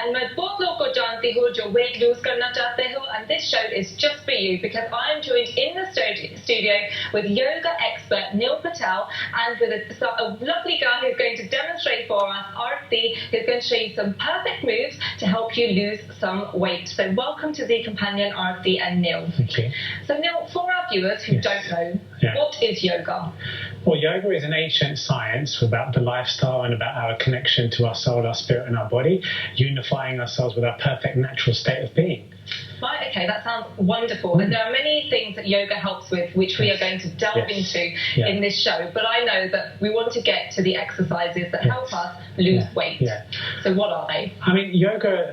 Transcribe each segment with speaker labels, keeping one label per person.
Speaker 1: And मैं बहुत लोगों को जानती हूँ जो weight lose करना चाहते हो, and this show is just for you because I am joined in the studio with yoga expert Neil Patel and with a lovely girl who's going to demonstrate for us, Arti, who's going to show you some perfect moves to help you lose some weight. So welcome to the companion, Arti and Neil.
Speaker 2: Thank you.
Speaker 1: So Neil, for our viewers who don't know, what is yoga?
Speaker 2: Well, yoga is an ancient science about the lifestyle and about our connection to our soul, our spirit and our body, unifying ourselves with our perfect natural state of being.
Speaker 1: Right, okay, that sounds wonderful. And there are many things that yoga helps with, which we are going to delve into in this show. But I know that we want to get to the exercises that help us lose weight. So what are they?
Speaker 2: I mean, yoga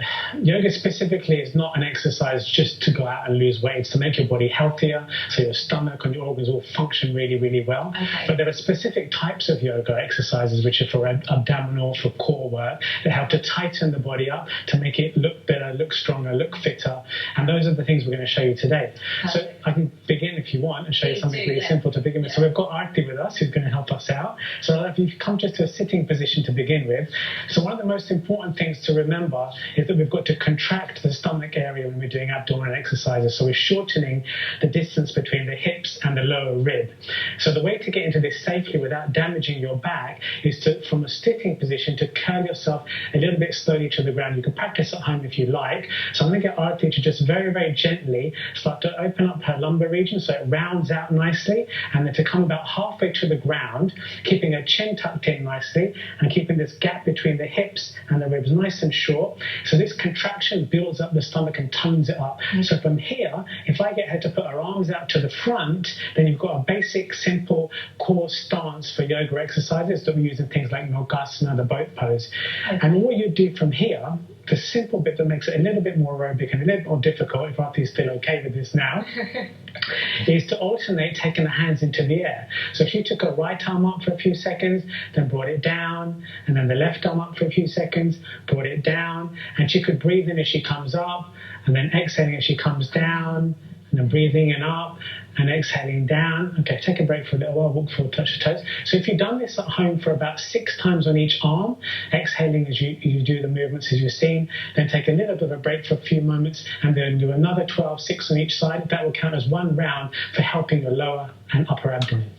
Speaker 2: specifically is not an exercise just to go out and lose weight. It's to make your body healthier, so your stomach and your organs all function really, really well.
Speaker 1: Okay.
Speaker 2: But there are specific types of yoga exercises which are for abdominal, for core work, that help to tighten the body up, to make it look better, look stronger, look fitter. And those are the things we're going to show you today. So I can begin if you want and show you something really simple to begin with. So we've got Arti with us who's going to help us out. So if you come just to a sitting position to begin with. So one of the most important things to remember is that we've got to contract the stomach area when we're doing abdominal exercises. So we're shortening the distance between the hips and the lower rib. So the way to get into this safely without damaging your back is to, from a sitting position, to curl yourself a little bit slowly to the ground. You can practice at home if you like. So I'm going to get Arti to just very, very gently start to open up her lumbar region so it rounds out nicely, and then to come about halfway to the ground, keeping her chin tucked in nicely and keeping this gap between the hips and the ribs nice and short. So this contraction builds up the stomach and tones it up. So from here, if I get her to put her arms out to the front, then you've got a basic, simple core stance for yoga exercises that we use in things like Locust, the boat pose. And all you do from here, the simple bit that makes it a little bit more aerobic and a little bit more difficult, if Arti's still okay with this now, is to alternate taking the hands into the air. So if you took her right arm up for a few seconds, then brought it down, and then the left arm up for a few seconds, brought it down, and she could breathe in as she comes up, and then exhaling as she comes down, and then breathing in up and exhaling down. Okay, take a break for a little while, walk forward, touch the toes. So if you've done this at home for about 6 times on each arm, exhaling as you do the movements as you've seen, then take a little bit of a break for a few moments and then do another 12, 6 on each side. That will count as one round for helping your lower and upper abdomen.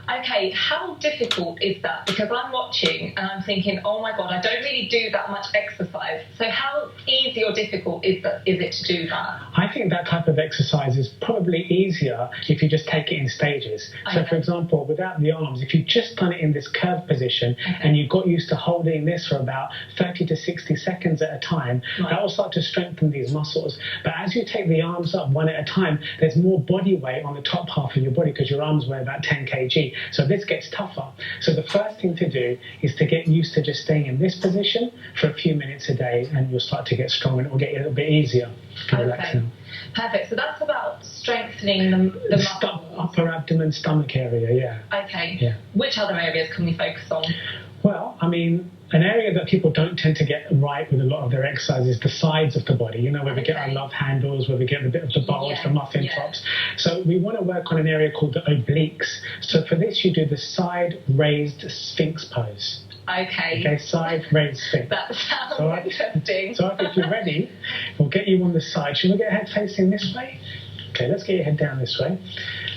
Speaker 1: Okay, how difficult is that? Because I'm watching and I'm thinking, oh my God, I don't really do that much exercise. So how easy or difficult is it to do that?
Speaker 2: I think that type of exercise is probably easier if you just take it in stages. So for example, without the arms, if you've just done it in this curved position and you got used to holding this for about 30 to 60 seconds at a time, that will start to strengthen these muscles. But as you take the arms up one at a time, there's more body weight on the top half of your body because your arms weigh about 10 kg. So this gets tougher. So the first thing to do is to get used to just staying in this position for a few minutes a day, and you'll start to get strong and it will get a little bit easier to relax now.
Speaker 1: Perfect. So that's about strengthening the muscles.
Speaker 2: Upper abdomen, stomach area,
Speaker 1: Okay.
Speaker 2: Yeah.
Speaker 1: Which other areas can we focus on?
Speaker 2: Well, I mean, an area that people don't tend to get right with a lot of their exercises is the sides of the body, where we get our love handles, where we get a bit of the bulge, the muffin tops. So we want to work on an area called the obliques. So for this, you do the side raised Sphinx pose. Okay, side raised Sphinx.
Speaker 1: That sounds interesting.
Speaker 2: So if you're ready, we'll get you on the side. Should we get your head facing this way? Okay, let's get your head down this way.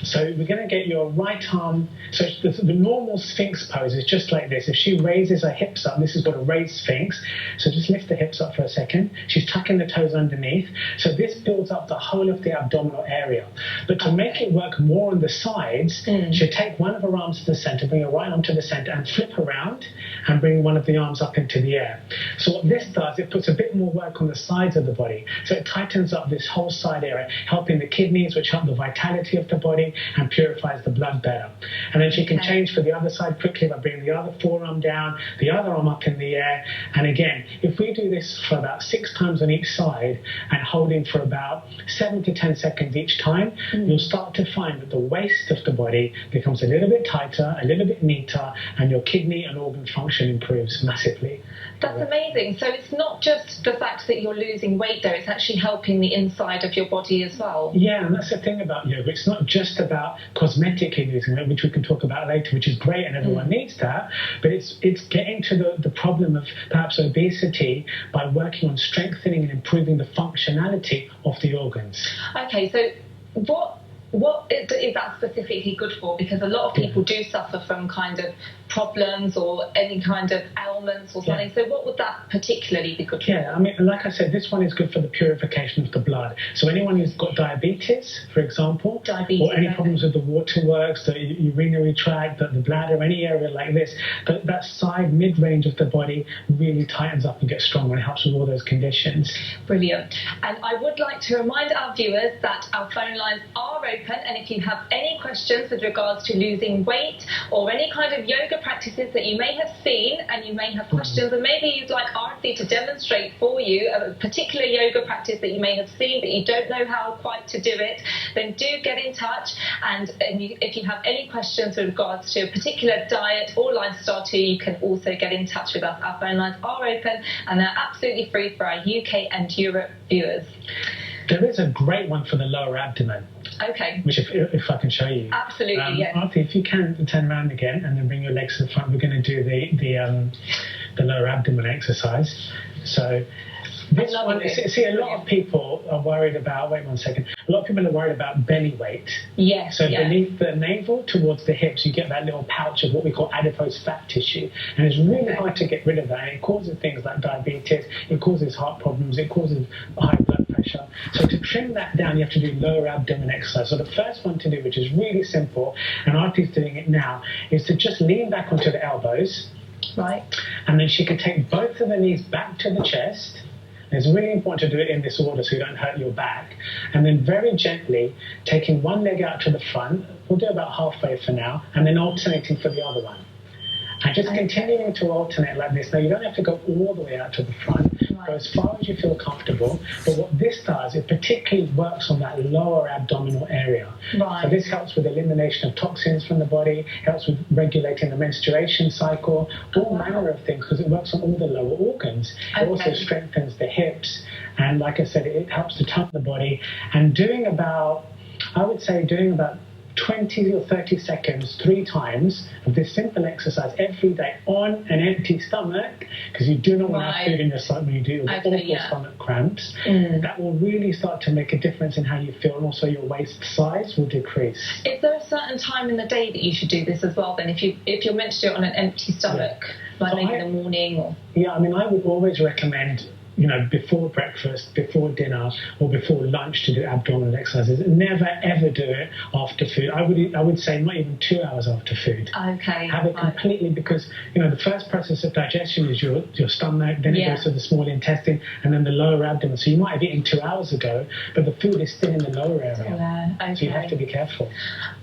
Speaker 2: So we're going to get your right arm. So the normal Sphinx pose is just like this. If she raises her hips up, this is called a raised Sphinx. So just lift the hips up for a second. She's tucking the toes underneath. So this builds up the whole of the abdominal area. But to make it work more on the sides, she'll take one of her arms to the center, bring her right arm to the center, and flip around and bring one of the arms up into the air. So what this does, it puts a bit more work on the sides of the body. So it tightens up this whole side area, helping the kidneys, which help the vitality of the body and purifies the blood better. And then she can change for the other side quickly by bringing the other forearm down, the other arm up in the air. And again, if we do this for about 6 times on each side and holding for about 7 to 10 seconds each time, you'll start to find that the waist of the body becomes a little bit tighter, a little bit neater, and your kidney and organ function improves massively.
Speaker 1: That's amazing. So it's not just the fact that you're losing weight, though. It's actually helping the inside of your body as well.
Speaker 2: Yeah, and that's the thing about yoga. It's not just just about cosmetically losing weight, which we can talk about later, which is great and everyone needs that, but it's getting to the problem of perhaps obesity by working on strengthening and improving the functionality of the organs.
Speaker 1: Okay, so what is that specifically good for? Because a lot of people do suffer from kind of problems or any kind of ailments or something. So what would that particularly be good for?
Speaker 2: Yeah, I mean, like I said, this one is good for the purification of the blood. So anyone who's got diabetes, for example, or any problems with the waterworks, the urinary tract, the bladder, any area like this, that side mid-range of the body really tightens up and gets stronger and helps with all those conditions.
Speaker 1: Brilliant. And I would like to remind our viewers that our phone lines are open, and if you have any questions with regards to losing weight or any kind of yoga practices that you may have seen and you may have questions, and maybe you'd like Arti to demonstrate for you a particular yoga practice that you may have seen but you don't know how quite to do it, then do get in touch. And if you have any questions with regards to a particular diet or lifestyle too, you can also get in touch with us. Our phone lines are open and they're absolutely free for our UK and Europe viewers.
Speaker 2: There is a great one for the lower abdomen.
Speaker 1: Okay.
Speaker 2: Which, if I can show you.
Speaker 1: Absolutely, yes.
Speaker 2: Arti, if you can turn around again and then bring your legs to the front, we're going to do the lower abdomen exercise. So this one, see, a lot of people are worried about, wait one second, a lot of people are worried about belly weight.
Speaker 1: Yes.
Speaker 2: So beneath the navel towards the hips, you get that little pouch of what we call adipose fat tissue. And it's really hard to get rid of that. It causes things like diabetes, it causes heart problems, it causes high blood pressure. So to trim that down, you have to do lower abdomen exercise. So the first one to do, which is really simple, and Arti's doing it now, is to just lean back onto the elbows.
Speaker 1: Right.
Speaker 2: And then she can take both of the knees back to the chest. It's really important to do it in this order so you don't hurt your back. And then very gently taking one leg out to the front, we'll do about halfway for now, and then alternating for the other one. And just continuing to alternate like this. Now, you don't have to go all the way out to the front. Go as far as you feel comfortable. But what this does, it particularly works on that lower abdominal area.
Speaker 1: Right.
Speaker 2: So this helps with elimination of toxins from the body, helps with regulating the menstruation cycle, all manner of things, because it works on all the lower organs. It also strengthens the hips. And like I said, it helps to tone the body. And doing about 20 or 30 seconds 3 times of this simple exercise every day on an empty stomach, because you do not want to have food in your stomach when you do awful stomach cramps. That will really start to make a difference in how you feel, and also your waist size will decrease.
Speaker 1: Is there a certain time in the day that you should do this as well then, if you're meant to do it on an empty stomach, like maybe in the morning? Or
Speaker 2: yeah, I mean, I would always recommend, you know, before breakfast, before dinner, or before lunch to do abdominal exercises. Never ever do it after food. I would say not even 2 hours after food.
Speaker 1: Okay.
Speaker 2: Have it completely, because, you know, the first process of digestion is your stomach, then it goes to the small intestine, and then the lower abdomen. So you might have eaten 2 hours ago, but the food is still in the lower area. So you have to be careful.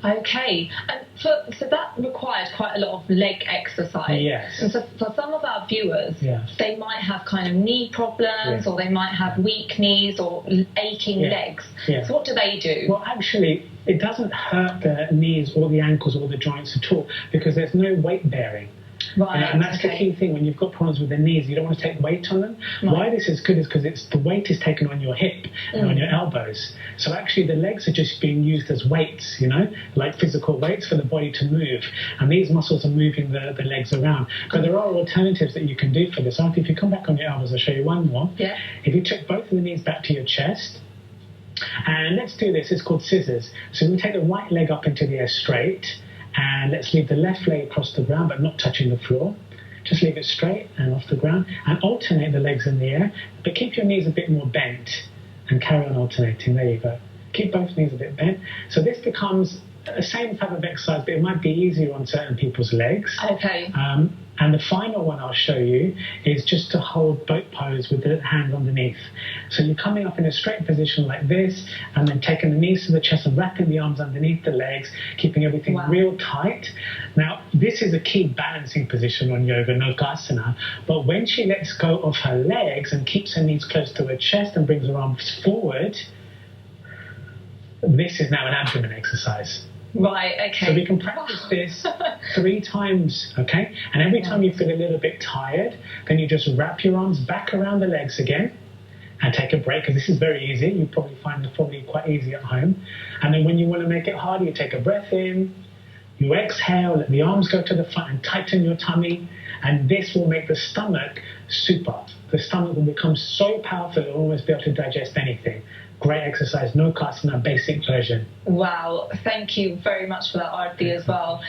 Speaker 1: Okay. And so that requires quite a lot of leg exercise.
Speaker 2: Yes.
Speaker 1: And so for some of our viewers, they might have kind of knee problems, or they might have weak knees or aching legs. So what do they do?
Speaker 2: Well, actually, it doesn't hurt the knees or the ankles or the joints at all, because there's no weight bearing.
Speaker 1: Right.
Speaker 2: And that's the key thing. When you've got problems with the knees, you don't want to take weight on them. Why this is good is because the weight is taken on your hip and on your elbows. So actually the legs are just being used as weights, you know, like physical weights for the body to move. And these muscles are moving the legs around. But there are alternatives that you can do for this. If you come back on your elbows, I'll show you one more.
Speaker 1: Yeah.
Speaker 2: If you took both of the knees back to your chest, and let's do this, it's called scissors. So we take the right leg up into the air straight, and let's leave the left leg across the ground but not touching the floor. Just leave it straight and off the ground, and alternate the legs in the air, but keep your knees a bit more bent and carry on alternating. There you go. Keep both knees a bit bent. So this becomes the same type of exercise, but it might be easier on certain people's legs.
Speaker 1: Okay.
Speaker 2: And the final one I'll show you is just to hold boat pose with the hand underneath. So you're coming up in a straight position like this, and then taking the knees to the chest and wrapping the arms underneath the legs, keeping everything real tight. Now, this is a key balancing position on yoga, Nogasana. But when she lets go of her legs and keeps her knees close to her chest and brings her arms forward, this is now an abdomen exercise.
Speaker 1: Right, okay.
Speaker 2: So we can practice this 3 times, okay? And every time you feel a little bit tired, then you just wrap your arms back around the legs again, and take a break, because this is very easy. You probably find it probably quite easy at home. And then when you want to make it harder, you take a breath in, you exhale, let the arms go to the front and tighten your tummy, and this will make the stomach super. The stomach will become so powerful it will almost be able to digest anything. Great exercise, no class in our basic version.
Speaker 1: Wow, thank you very much for that, Arti, as well.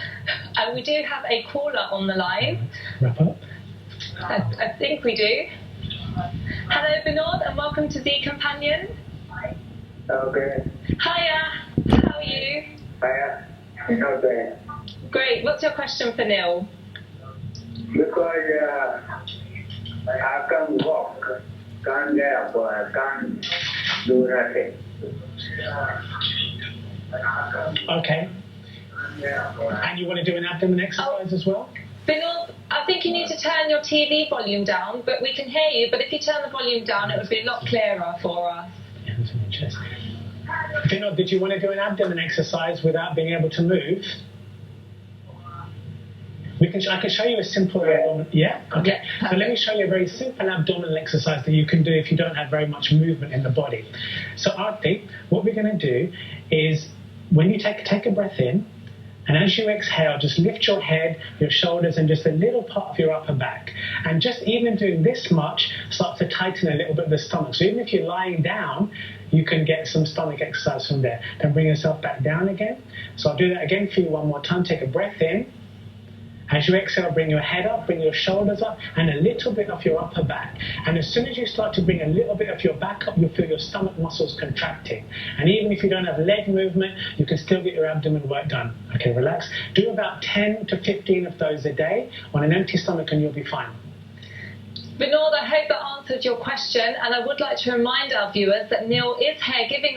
Speaker 1: And we do have a caller on the line.
Speaker 2: Wrap up.
Speaker 1: I think we do. Hello, Vinod, and welcome to The Companion.
Speaker 3: Okay.
Speaker 1: Hiya, how are you?
Speaker 3: Hiya. Okay.
Speaker 1: Great, what's your question for Neil?
Speaker 3: Because I can't walk, can't get up, or I can't do nothing.
Speaker 2: Okay. And you want to do an abdomen exercise as well?
Speaker 1: Vinod, I think you need to turn your TV volume down, but we can hear you. But if you turn the volume down, it would be a lot clearer for us.
Speaker 2: Yeah, that's interesting. Vinod, did you want to do an abdomen exercise without being able to move? I can show you a simple abdomen. Yeah? Okay.
Speaker 1: Yeah,
Speaker 2: so let me show you a very simple abdominal exercise that you can do if you don't have very much movement in the body. So Arti, what we're going to do is when you take a breath in, and as you exhale, just lift your head, your shoulders, and just a little part of your upper back. And just even doing this much starts to tighten a little bit of the stomach. So even if you're lying down, you can get some stomach exercise from there. Then bring yourself back down again. So I'll do that again for you one more time. Take a breath in. As you exhale, bring your head up, bring your shoulders up, and a little bit of your upper back. And as soon as you start to bring a little bit of your back up, you'll feel your stomach muscles contracting. And even if you don't have leg movement, you can still get your abdomen work done. Okay, relax. Do about 10 to 15 of those a day on an empty stomach and you'll be fine.
Speaker 1: Vinod, I hope that answered your question, and I would like to remind our viewers that Neil is here giving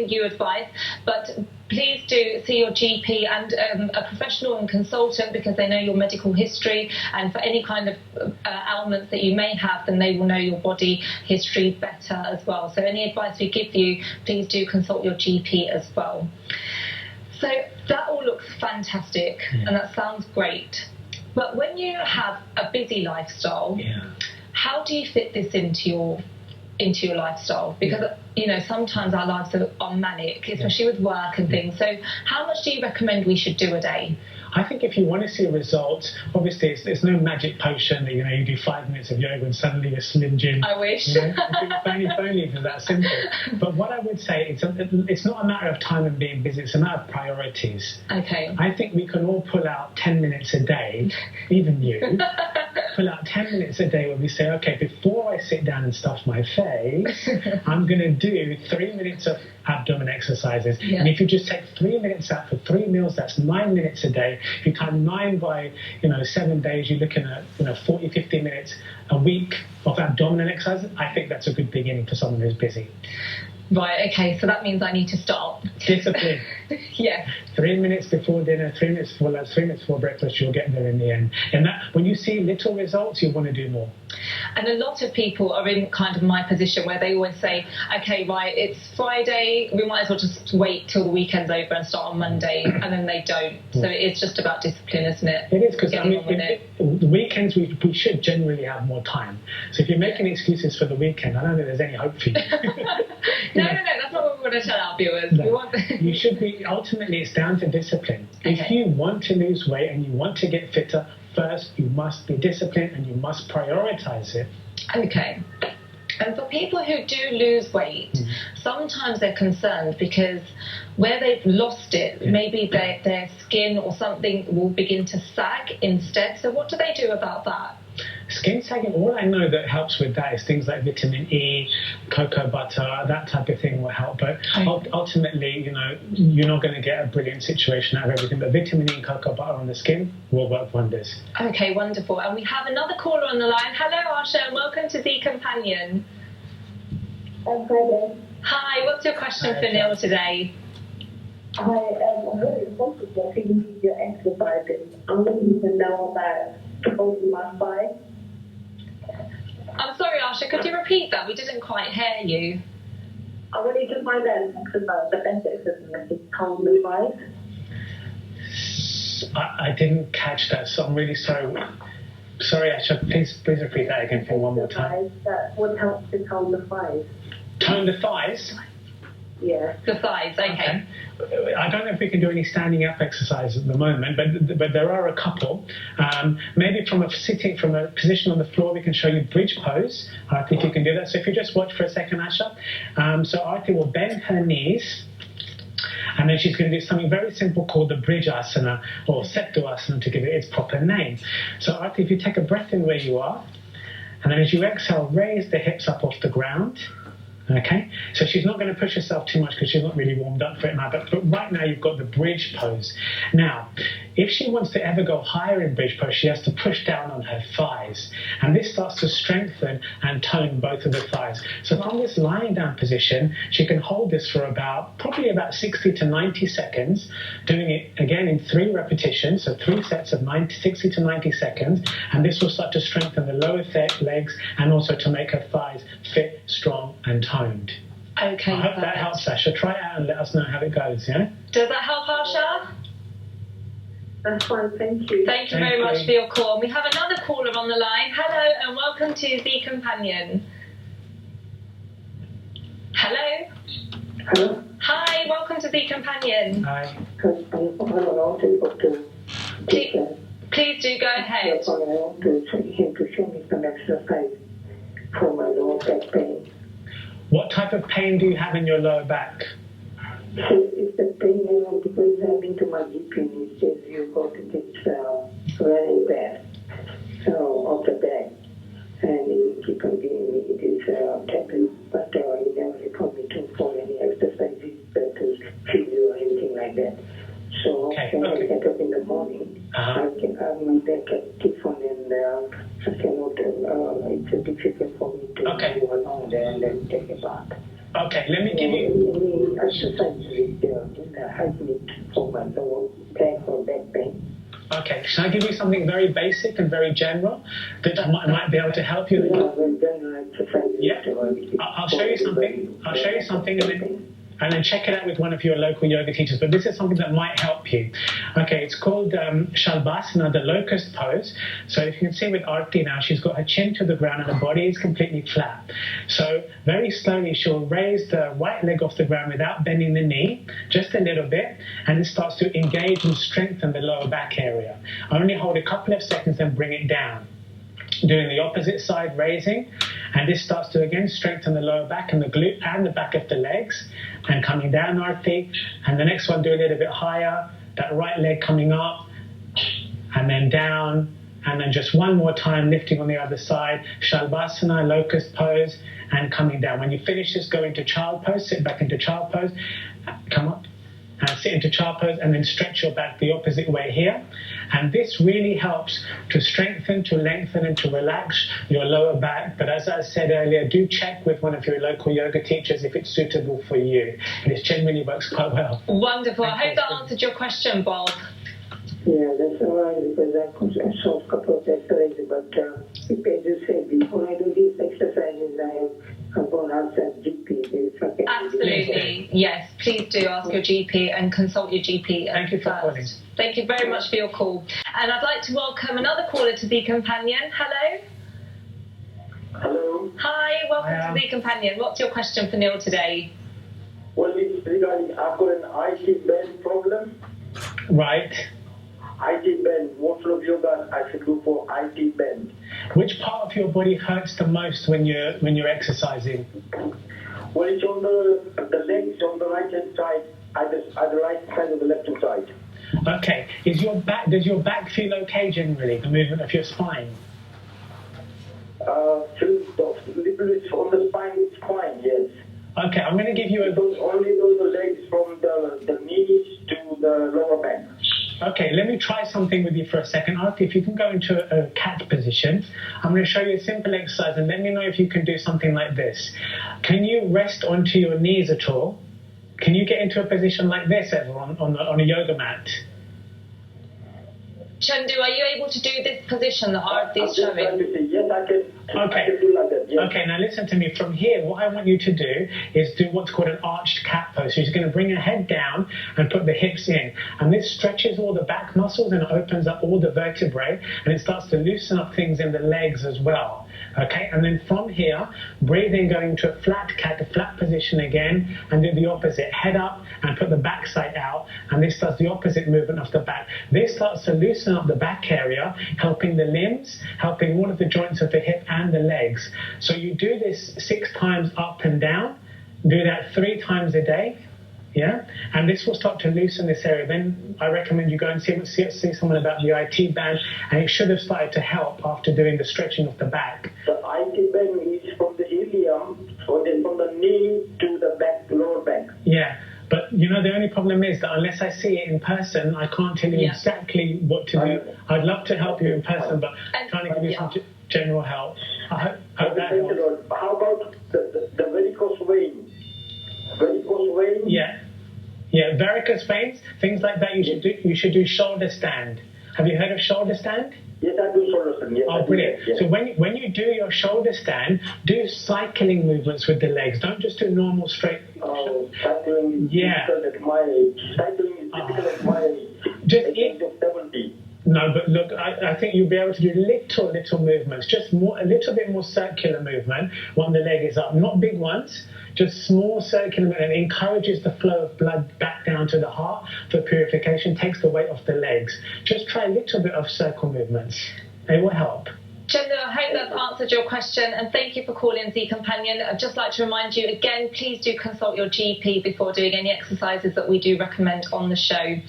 Speaker 1: you advice, but please do see your GP and a professional and consultant, because they know your medical history, and for any kind of ailments that you may have, then they will know your body history better as well. So any advice we give you, please do consult your GP as well. So that all looks fantastic, and that sounds great. But when you have a busy lifestyle, how do you fit this into your lifestyle? Because you know, sometimes our lives are manic, especially with work and things. So how much do you recommend we should do a day?
Speaker 2: I think if you want to see results, obviously it's no magic potion that, you know, you do 5 minutes of yoga and suddenly you're Slim Jim.
Speaker 1: I wish.
Speaker 2: You know? If only it was that simple. But what I would say, it's not a matter of time and being busy, it's a matter of priorities.
Speaker 1: Okay.
Speaker 2: I think we can all pull out 10 minutes a day, even you, pull out 10 minutes a day where we say, okay, before I sit down and stuff my face, I'm going to do 3 minutes of abdomen exercises.
Speaker 1: Yeah.
Speaker 2: And if you just take 3 minutes out for 3 meals, that's 9 minutes a day. If you time 9 by 7 days, you're looking at 40, 50 minutes a week of abdominal exercises. I think that's a good beginning for someone who's busy.
Speaker 1: Right, okay, so that means I need to start.
Speaker 2: Discipline.
Speaker 1: Yeah.
Speaker 2: 3 minutes before dinner, 3 minutes before lunch, 3 minutes before breakfast, you'll get there in the end. And that, when you see little results, you want to do more.
Speaker 1: And a lot of people are in kind of my position where they always say, okay, right, it's Friday, we might as well just wait till the weekend's over and start on Monday, and then they don't. So it is just about discipline, isn't it?
Speaker 2: It is, because the weekends we should generally have more time. So if you're making excuses for the weekend, I don't think there's any hope for you.
Speaker 1: No, that's not what we want to tell our viewers.
Speaker 2: No.
Speaker 1: We want
Speaker 2: You should be, ultimately it's down to discipline.
Speaker 1: Okay.
Speaker 2: If you want to lose weight and you want to get fitter, first you must be disciplined and you must prioritize it.
Speaker 1: Okay. And for people who do lose weight, sometimes they're concerned because where they've lost it, maybe their skin or something will begin to sag instead. So what do they do about that?
Speaker 2: Skin sagging, all I know that helps with that is things like vitamin E, cocoa butter, that type of thing will help. But ultimately, you're not going to get a brilliant situation out of everything. But vitamin E and cocoa butter on the skin will work wonders.
Speaker 1: Okay, wonderful. And we have another caller on the line. Hello, Asha, and welcome to The Companion.
Speaker 4: Hi there.
Speaker 1: Hi, what's your question for Neil today?
Speaker 4: I'm very responsible for your exercises. I'm looking to know about holding my spine.
Speaker 1: I'm sorry, Asha, could you repeat that? We didn't quite hear you.
Speaker 4: I wanted to find out about the best exercise to hold my spine.
Speaker 2: I didn't catch that, so I'm really sorry. Sorry, Asha, please repeat that again for one more time.
Speaker 4: That would help to tone the thighs.
Speaker 2: Tone the thighs?
Speaker 4: Yeah.
Speaker 1: The thighs, okay.
Speaker 2: I don't know if we can do any standing up exercise at the moment, but there are a couple. Maybe from a position on the floor, we can show you bridge pose. I think you can do that. So if you just watch for a second, Asha. So Arti will bend her knees, and then she's going to do something very simple called the bridge asana, or septo asana to give it its proper name. So Arti, if you take a breath in where you are, and then as you exhale, raise the hips up off the ground. Okay, so she's not going to push herself too much because she's not really warmed up for it now, but right now you've got the bridge pose. Now, if she wants to ever go higher in bridge pose, she has to push down on her thighs, and this starts to strengthen and tone both of the thighs. So from this lying down position, she can hold this for probably about 60 to 90 seconds, doing it again in 3 repetitions, so 3 sets of 60 to 90 seconds, and this will start to strengthen the lower legs and also to make her thighs fit, strong and toned.
Speaker 1: Okay.
Speaker 2: I hope that helps, Sasha. Try it out and let us know how it goes, yeah?
Speaker 1: Does that help, Asha?
Speaker 4: That's fine, thank you.
Speaker 1: Thank you very much for your call. We have another caller on the line. Hello and welcome to The Companion. Hello?
Speaker 4: Hello?
Speaker 1: Hi, welcome to The Companion.
Speaker 2: Hi.
Speaker 1: Please do go ahead.
Speaker 4: I want to him to show me some exercise for my lower back pain.
Speaker 2: What type of pain do you have in your lower back?
Speaker 4: So it's the pain, because I've been to my GP and he says you've got to get very bad of the back. And he keep on giving me these tablets, but he never told me to for any exercises to physio or anything like that. So when I get up in the morning, I can my back gets stiff and I cannot, it's difficult for me to move along there and then take a bath.
Speaker 2: Okay, let me give you...
Speaker 4: Any exercises help me for my lower back or back pain.
Speaker 2: Okay, shall I give you something very basic and very general that might be able to help you? Yeah, I'll show you something. I'll show you something and then check it out with one of your local yoga teachers. But this is something that might help you. Okay, it's called Salvarsan, the Locust pose. So if you can see with Arti now, she's got her chin to the ground and her body is completely flat. So very slowly, she'll raise the right leg off the ground without bending the knee, just a little bit, and it starts to engage and strengthen the lower back area. Only hold a couple of seconds, then bring it down. Doing the opposite side, raising, and this starts to again strengthen the lower back and the glute and the back of the legs, and coming down, Arti, and the next one do a little bit higher, that right leg coming up, and then down, and then just one more time lifting on the other side, Salvarsan, Locust pose, and coming down. When you finish this, go into child pose, sit back into child pose, come up, and sit into child pose, and then stretch your back the opposite way here. And this really helps to strengthen, to lengthen, and to relax your lower back. But as I said earlier, do check with one of your local yoga teachers if it's suitable for you. And it generally works quite well.
Speaker 1: Wonderful. I hope that answered your question, Bob.
Speaker 4: Yeah, that's all right, because I saw a couple of exercises, but as you said, before I do these exercises, I'm going to ask that GP.
Speaker 1: Absolutely, yes. Please do ask your GP and consult your GP.
Speaker 2: Thank you for calling.
Speaker 1: Thank you very much for your call. And I'd like to welcome another caller to The Companion. Hello.
Speaker 3: Hello.
Speaker 1: Hi, welcome to The Companion. What's your question for Neil today?
Speaker 3: Well, it's regarding, I've got an IT bend problem.
Speaker 2: Right.
Speaker 3: IT bend. What sort of yoga I should do for IT bend?
Speaker 2: Which part of your body hurts the most when you're exercising?
Speaker 3: Well, it's on the legs on the right hand side, either right side or the left hand side.
Speaker 2: Okay. Does your back feel okay generally? The movement of your spine?
Speaker 3: Little bit on the spine, it's fine. Yes.
Speaker 2: Okay, I'm going to give you
Speaker 3: only those legs from the knees to the lower back.
Speaker 2: Okay, let me try something with you for a second. Arti, if you can go into a cat position, I'm going to show you a simple exercise and let me know if you can do something like this. Can you rest onto your knees at all? Can you get into a position like this ever on a yoga mat?
Speaker 1: Chandu, are you able to do this position that Arti is showing?
Speaker 3: Yes, I can.
Speaker 2: Okay.
Speaker 5: I can do like that, yes.
Speaker 2: Okay, now listen to me. From here, what I want you to do is do what's called an arched cat pose. So you're going to bring your head down and put the hips in. And this stretches all the back muscles and opens up all the vertebrae. And it starts to loosen up things in the legs as well. Okay, and then from here, breathe in, going to a flat cat, a flat position again, and do the opposite. Head up and put the back side out, and this does the opposite movement of the back. This starts to loosen up the back area, helping the limbs, helping all of the joints of the hip and the legs. So you do this 6 times up and down, do that 3 times a day. Yeah, and this will start to loosen this area. Then I recommend you go and see someone about the IT band, and it should have started to help after doing the stretching of the back.
Speaker 5: The IT band is from the ilium, from the knee to the back, lower back.
Speaker 2: Yeah, but you know, the only problem is that unless I see it in person, I can't tell you exactly what to do. I'd love to help you in person, but I'm trying to give you some general help. I hope that helps.
Speaker 5: How about the varicose vein? Varicose vein?
Speaker 2: Yeah, varicose veins, things like that. You should do shoulder stand. Have you heard of shoulder stand?
Speaker 5: Yes, I do shoulder stand. Yes,
Speaker 2: oh, brilliant. Yes. So when you do your shoulder stand, do cycling movements with the legs. Don't just do normal straight.
Speaker 5: Oh, cycling is difficult at my
Speaker 2: just
Speaker 5: age of 70.
Speaker 2: No, but look, I think you'll be able to do little movements, just a little bit more circular movement when the leg is up. Not big ones, just small circular movement, and it encourages the flow of blood back down to the heart for purification, takes the weight off the legs. Just try a little bit of circle movements. It will help.
Speaker 1: Chandra, I hope that's answered your question, and thank you for calling Z Companion. I'd just like to remind you again, please do consult your GP before doing any exercises that we do recommend on the show.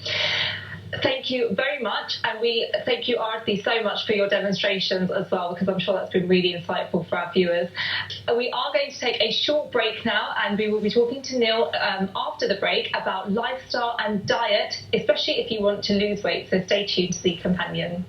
Speaker 1: Thank you very much, and we thank you, Arati, so much for your demonstrations as well, because I'm sure that's been really insightful for our viewers. We are going to take a short break now, and we will be talking to Neil after the break about lifestyle and diet, especially if you want to lose weight, so stay tuned to Z Companion.